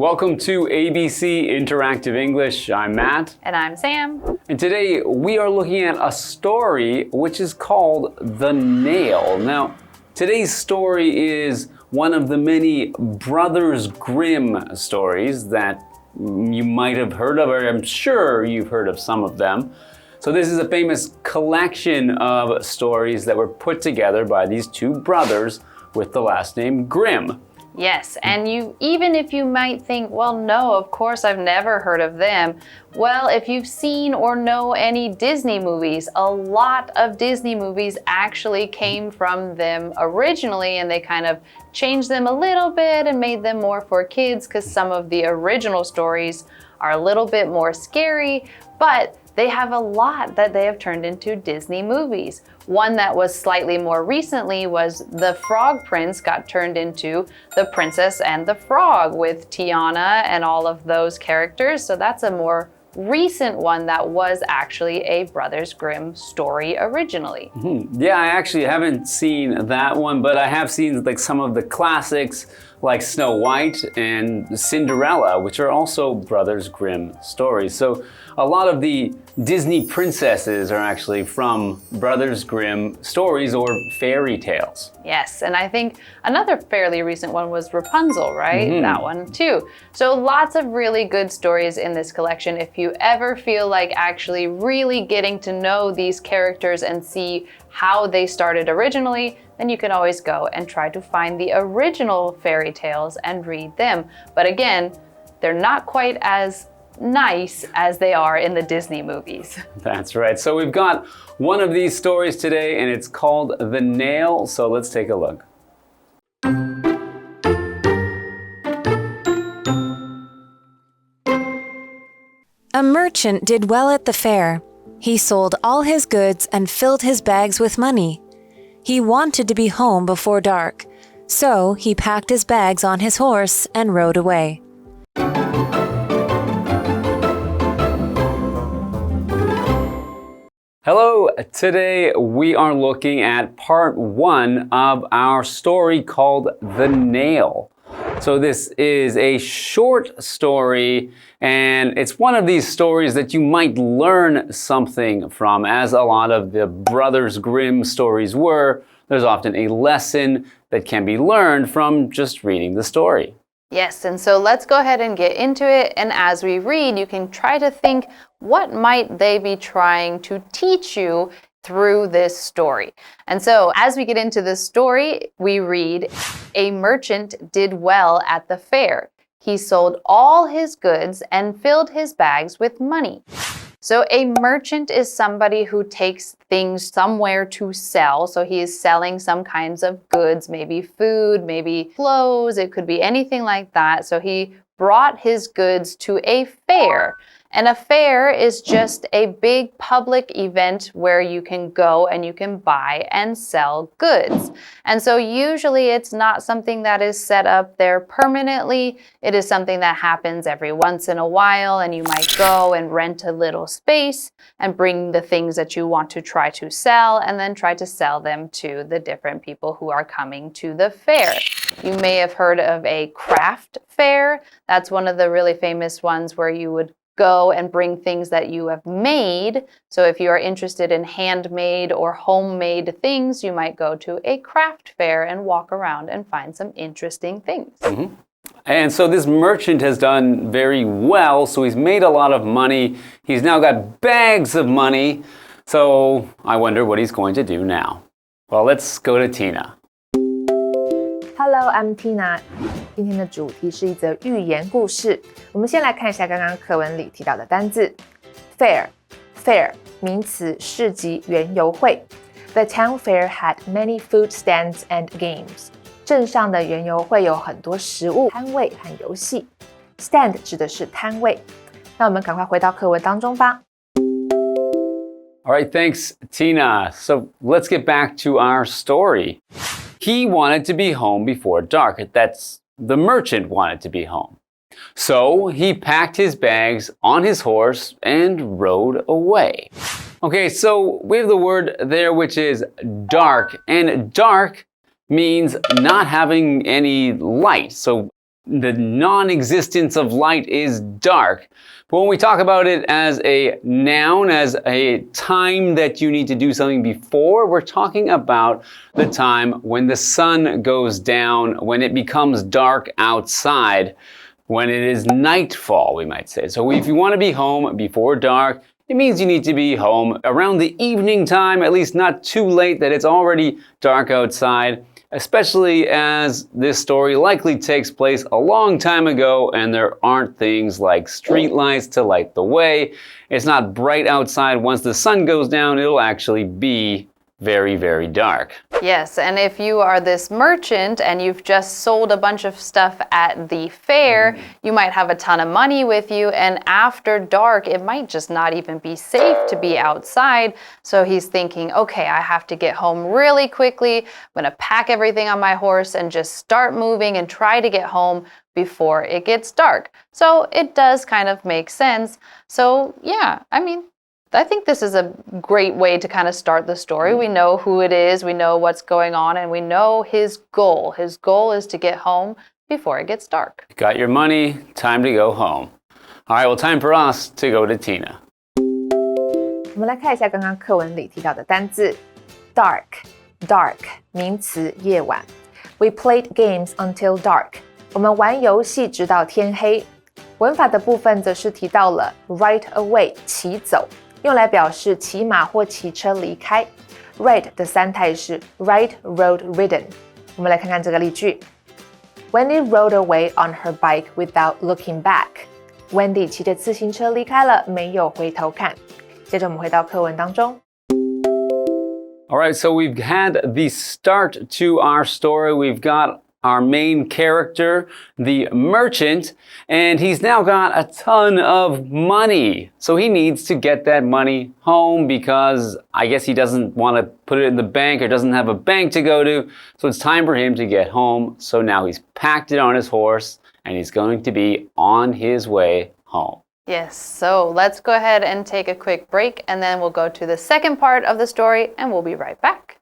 Welcome to ABC Interactive English. I'm Matt. And I'm Sam. And today we are looking at a story which is called The Nail. Now, today's story is one of the many Brothers Grimm stories that you might have heard of, or I'm sure you've heard of some of them. So this is a famous collection of stories that were put together by these two brothers with the last name Grimm. Yes, and even if you might think, well, no, of course I've never heard of them. Well, if you've seen or know any Disney movies, a lot of Disney movies actually came from them originally, and they kind of changed them a little bit and made them more for kids because some of the original stories are a little bit more scary, but they have a lot that they have turned into Disney movies. One that was slightly more recently was The Frog Prince got turned into The Princess and the Frog with Tiana and all of those characters. So that's a more recent one that was actually a Brothers Grimm story originally. Yeah, I actually haven't seen that one, but I have seen like some of the classics like Snow White and Cinderella, which are also Brothers Grimm stories. So a lot of the Disney princesses are actually from Brothers Grimm stories or fairy tales. Yes, and I think another fairly recent one was Rapunzel, right? That one too. So lots of really good stories in this collection. If you ever feel like actually really getting to know these characters and see how they started originally, then you can always go and try to find the original fairy tales and read them. But again, they're not quite as nice as they are in the Disney movies. That's right. So we've got one of these stories today, and it's called The Nail. So let's take a look. A merchant did well at the fair. He sold all his goods and filled his bags with money. He wanted to be home before dark, so he packed his bags on his horse and rode away. Hello, today we are looking at part one of our story called The Nail. So this is a short story, and it's one of these stories that you might learn something from, as a lot of the Brothers Grimm stories were. There's often a lesson that can be learned from just reading the story. Yes, and so let's go ahead and get into it. And as we read, you can try to think, what might they be trying to teach you through this story? And so as we get into this story, we read, a merchant did well at the fair. He sold all his goods and filled his bags with money. So a merchant is somebody who takes things somewhere to sell. So he is selling some kinds of goods, maybe food, maybe clothes. It could be anything like that. So he brought his goods to a fair. And a fair is just a big public event where you can go and you can buy and sell goods. And so usually it's not something that is set up there permanently. It is something that happens every once in a while, and you might go and rent a little space and bring the things that you want to try to sell and then try to sell them to the different people who are coming to the fair. You may have heard of a craft fair. That's one of the really famous ones where you would go and bring things that you have made. So if you are interested in handmade or homemade things, you might go to a craft fair and walk around and find some interesting things. And so this merchant has done very well. So he's made a lot of money. He's now got bags of money. So I wonder what he's going to do now. Well, let's go to Tina. Hello, I'm Tina. 今天的主题是一则寓言故事。我们先来看一下刚刚课文里提到的单字 fair 名词市集园游会 The town fair had many food stands and games. 镇上的园游会有很多食物摊位和游戏 Stand 指的是摊位。那我们赶快回到课文当中吧。All right, thanks, Tina. So let's get back to our story. He wanted to be home before dark. That's the merchant wanted to be home. So he packed his bags on his horse and rode away. Okay, so we have the word there which is dark, and dark means not having any light. So the non-existence of light is dark. But when we talk about it as a noun, as a time that you need to do something before, we're talking about the time when the sun goes down, when it becomes dark outside, when it is nightfall, we might say. So if you want to be home before dark, it means you need to be home around the evening time, at least not too late that it's already dark outside, especially as this story likely takes place a long time ago and there aren't things like streetlights to light the way. It's not bright outside. Once the sun goes down, it'll actually be very, very dark. Yes, and if you are this merchant and you've just sold a bunch of stuff at the fair, you might have a ton of money with you, and after dark, it might just not even be safe to be outside. So he's thinking, okay, I have to get home really quickly. I'm going to pack everything on my horse and just start moving and try to get home before it gets dark. So it does kind of make sense. So yeah, I think this is a great way to kind of start the story. We know who it is, we know what's going on, and we know his goal. His goal is to get home before it gets dark. Got your money, time to go home. All right, well, time for us to go to Tina. 我们来看一下刚刚课文里提到的单字 dark, dark 名词夜晚 We played games until dark 我们玩游戏直到天黑文法的部分则是提到了 ride away 骑走用来表示骑马或骑车离开 ride 的三态是 ride, rode, ridden 我们来看看这个例句 Wendy rode away on her bike without looking back Wendy 骑着自行车离开了没有回头看接着我们回到课文当中 All right, so we've had the start to our story. We've got our main character, the merchant, and he's now got a ton of money. So he needs to get that money home because I guess he doesn't want to put it in the bank or doesn't have a bank to go to. So it's time for him to get home. So now he's packed it on his horse and he's going to be on his way home. Yes, so let's go ahead and take a quick break and then we'll go to the second part of the story and we'll be right back.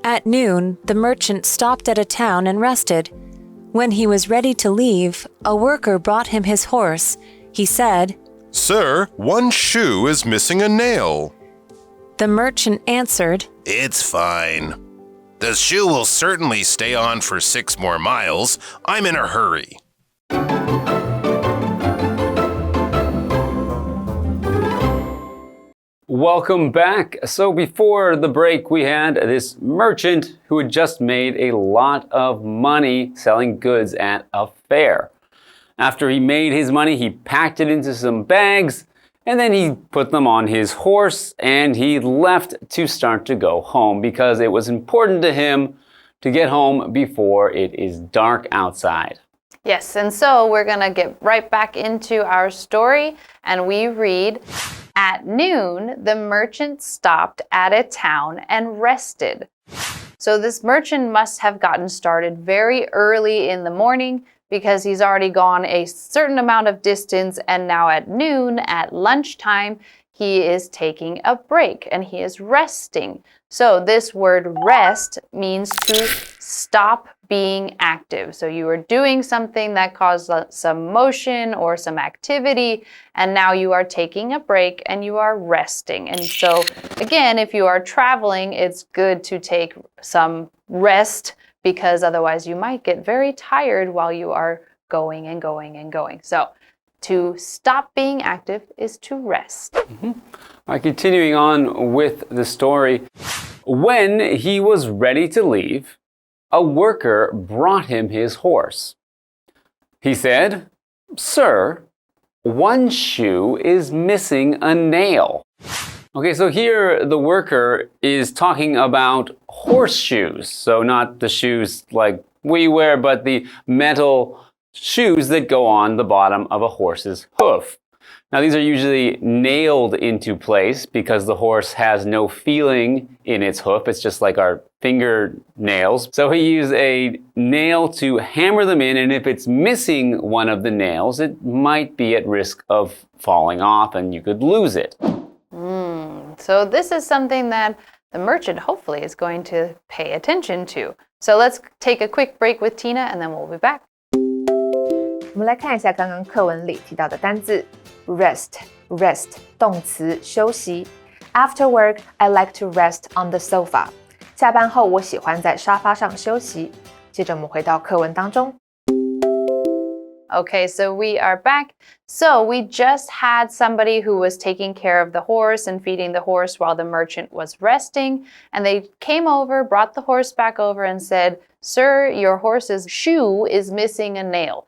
At noon, the merchant stopped at a town and rested. When he was ready to leave, a worker brought him his horse. He said, Sir, one shoe is missing a nail. The merchant answered, It's fine. The shoe will certainly stay on for 6 more miles. I'm in a hurry. Welcome back. So before the break, we had this merchant who had just made a lot of money selling goods at a fair. After he made his money, he packed it into some bags, and then he put them on his horse, and he left to start to go home because it was important to him to get home before it is dark outside. Yes, and so we're going to get right back into our story, and we read, At noon, the merchant stopped at a town and rested. So this merchant must have gotten started very early in the morning because he's already gone a certain amount of distance and now at noon, at lunchtime, he is taking a break and he is resting. So this word rest means to stop being active. So you were doing something that caused some motion or some activity, and now you are taking a break and you are resting. And so again, if you are traveling, it's good to take some rest because otherwise you might get very tired while you are going and going and going. So to stop being active is to rest. All right, continuing on with the story. When he was ready to leave, a worker brought him his horse. He said, Sir, one shoe is missing a nail. Okay, so here the worker is talking about horseshoes. So not the shoes like we wear, but the metal shoes that go on the bottom of a horse's hoof. Now these are usually nailed into place because the horse has no feeling in its hoof. It's just like our fingernails. So he used a nail to hammer them in, and if it's missing one of the nails, it might be at risk of falling off and you could lose it. So this is something that the the merchant hopefully is going to pay attention to. So let's take a quick break with Tina and then we'll be back. 我们来看一下刚刚课文里提到的单字 rest 动词休息 After work, I like to rest on the sofa. 下班后我喜欢在沙发上休息。接着我们回到课文当中。Okay, so we are back. So we just had somebody who was taking care of the horse and feeding the horse while the merchant was resting. And they came over, brought the horse back over and said, Sir, your horse's shoe is missing a nail.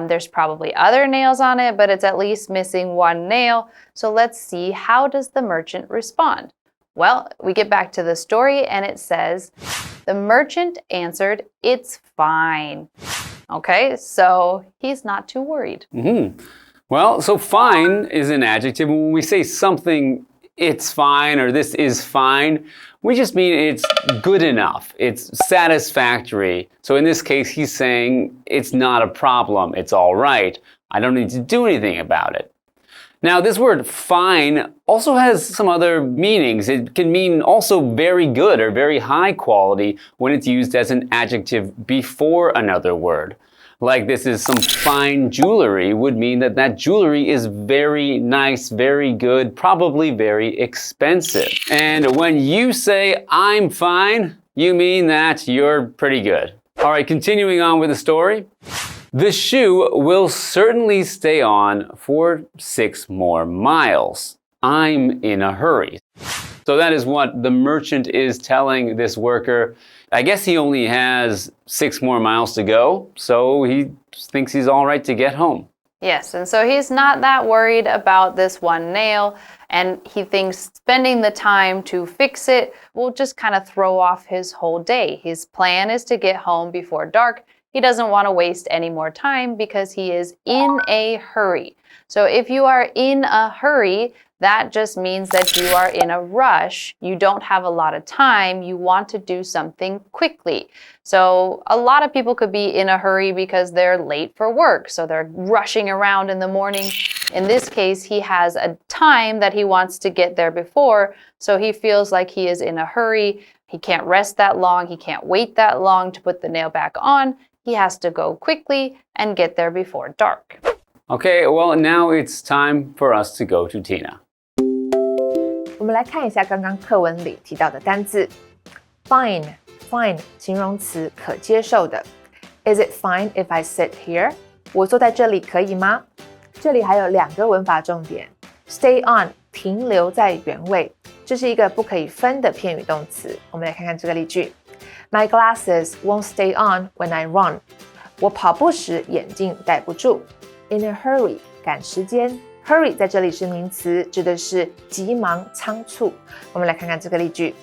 There's probably other nails on it, but it's at least missing one nail. So let's see, how does the merchant respond? Well, we get back to the story and it says, the merchant answered, it's fine. Okay, so he's not too worried. Well, so fine is an adjective. When we say something, it's fine or this is fine, we just mean it's good enough. It's satisfactory. So in this case, he's saying it's not a problem. It's all right. I don't need to do anything about it. Now, this word fine also has some other meanings. It can mean also very good or very high quality when it's used as an adjective before another word. Like this is some fine jewelry would mean that that jewelry is very nice, very good, probably very expensive. And when you say, I'm fine, you mean that you're pretty good. All right, continuing on with the story. The shoe will certainly stay on for 6 more miles. I'm in a hurry. So that is what the merchant is telling this worker. I guess he only has 6 more miles to go, so he thinks he's all right to get home. Yes, and so he's not that worried about this one nail, and he thinks spending the time to fix it will just kind of throw off his whole day. His plan is to get home before dark. He doesn't want to waste any more time because he is in a hurry. So if you are in a hurry, that just means that you are in a rush. You don't have a lot of time. You want to do something quickly. So a lot of people could be in a hurry because they're late for work. So they're rushing around in the morning. In this case, he has a time that he wants to get there before. So he feels like he is in a hurry. He can't rest that long. He can't wait that long to put the nail back on. He has to go quickly and get there before dark. Okay, well, now it's time for us to go to Tina. 我们来看一下刚刚课文里提到的单字 fine 形容词可接受的 Is it fine if I sit here? 我坐在这里可以吗？这里还有2个文法重点 Stay on 停留在原位，这是一个不可以分的片语动词。我们来看看这个例句 My glasses won't stay on when I run. 我跑步时眼镜戴不住。In a hurry 赶时间 Hurry 在这里是名词，指的是急忙仓促。我们来看看这个例句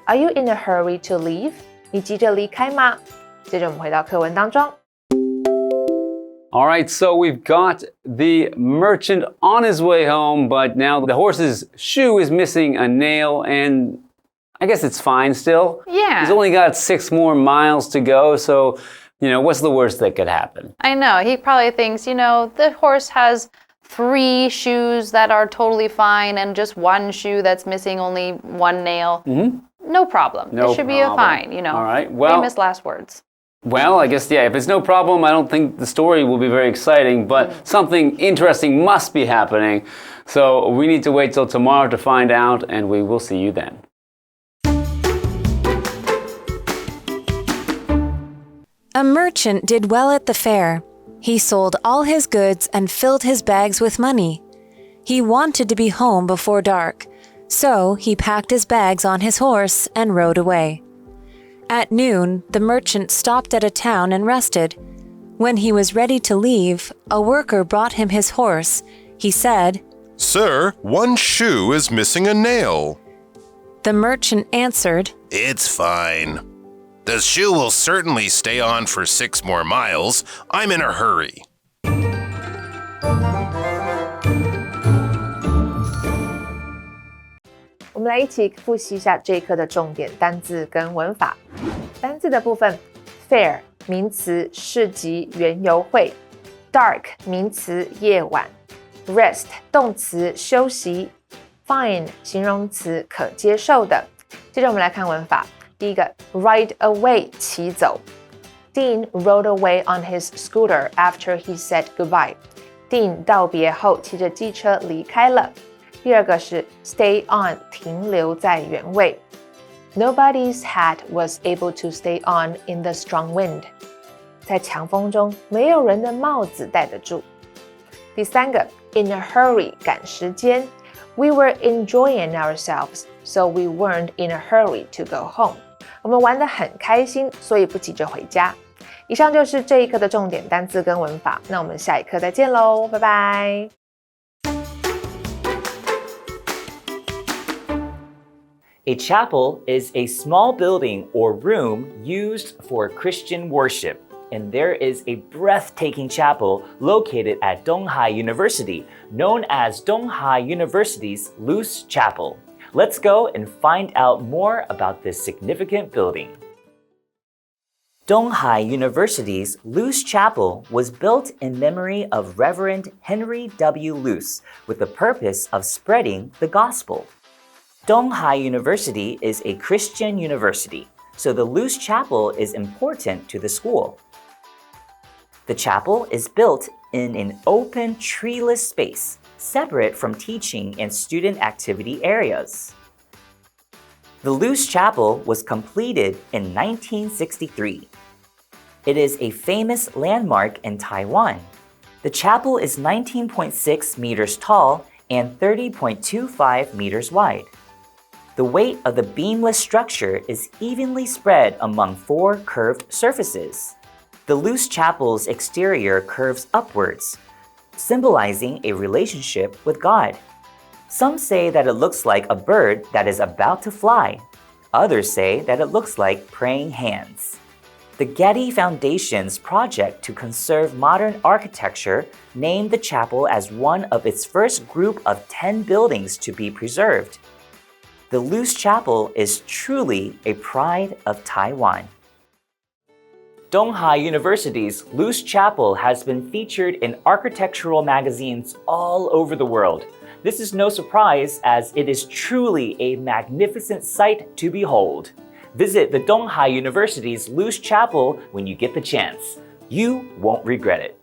Are you in a hurry to leave? 你急着离开吗？接着我们回到课文当中。All right, so we've got the merchant on his way home, but now the horse's shoe is missing a nail, and I guess it's fine still. Yeah. He's only got 6 more miles to go, so, what's the worst that could happen? I know. He probably thinks, the horse has 3 shoes that are totally fine and just 1 shoe that's missing only 1 nail. No problem. It should be a fine, All right. Well, famous last words. Well, I guess, if it's no problem, I don't think the story will be very exciting, but something interesting must be happening. So we need to wait till tomorrow to find out, and we will see you then. A merchant did well at the fair. He sold all his goods and filled his bags with money. He wanted to be home before dark, so he packed his bags on his horse and rode away. At noon, the merchant stopped at a town and rested. When he was ready to leave, a worker brought him his horse. He said, Sir, 1 shoe is missing a nail. The merchant answered, It's fine. The shoe will certainly stay on for 6 more miles. I'm in a hurry. 我们来一起复习一下这一课的重点单字跟文法。单字的部分 Fair 名词市集园游会 Dark 名词夜晚 Rest 动词休息 Fine 形容词可接受的接着我们来看文法，第一个 ride away 骑走。Dean rode away on his scooter after he said goodbye. Dean 道别后骑着机车离开了。第二个是 stay on 停留在原位。Nobody's hat was able to stay on in the strong wind. 在强风中，没有人的帽子戴得住。第三个 in a hurry 赶时间。We were enjoying ourselves, so we weren't in a hurry to go home. 我们玩得很开心，所以不急着回家。以上就是这一课的重点单字跟文法，那我们下一课再见喽，拜拜。A chapel is a small building or room used for Christian worship, and there is a breathtaking chapel located at Donghai University, known as Donghai University's Luce Chapel. Let's go and find out more about this significant building. Donghai University's Luce Chapel was built in memory of Reverend Henry W. Luce with the purpose of spreading the gospel. Donghai University is a Christian university, so the Luce Chapel is important to the school. The chapel is built in an open, treeless space, separate from teaching and student activity areas. The Luce Chapel was completed in 1963. It is a famous landmark in Taiwan. The chapel is 19.6 meters tall and 30.25 meters wide. The weight of the beamless structure is evenly spread among 4 curved surfaces. The Luce Chapel's exterior curves upwards, symbolizing a relationship with God. Some say that it looks like a bird that is about to fly. Others say that it looks like praying hands. The Getty Foundation's project to conserve modern architecture named the chapel as one of its first group of 10 buildings to be preserved. The Luce Chapel is truly a pride of Taiwan. Donghai University's Luce Chapel has been featured in architectural magazines all over the world. This is no surprise as it is truly a magnificent sight to behold. Visit the Donghai University's Luce Chapel when you get the chance. You won't regret it.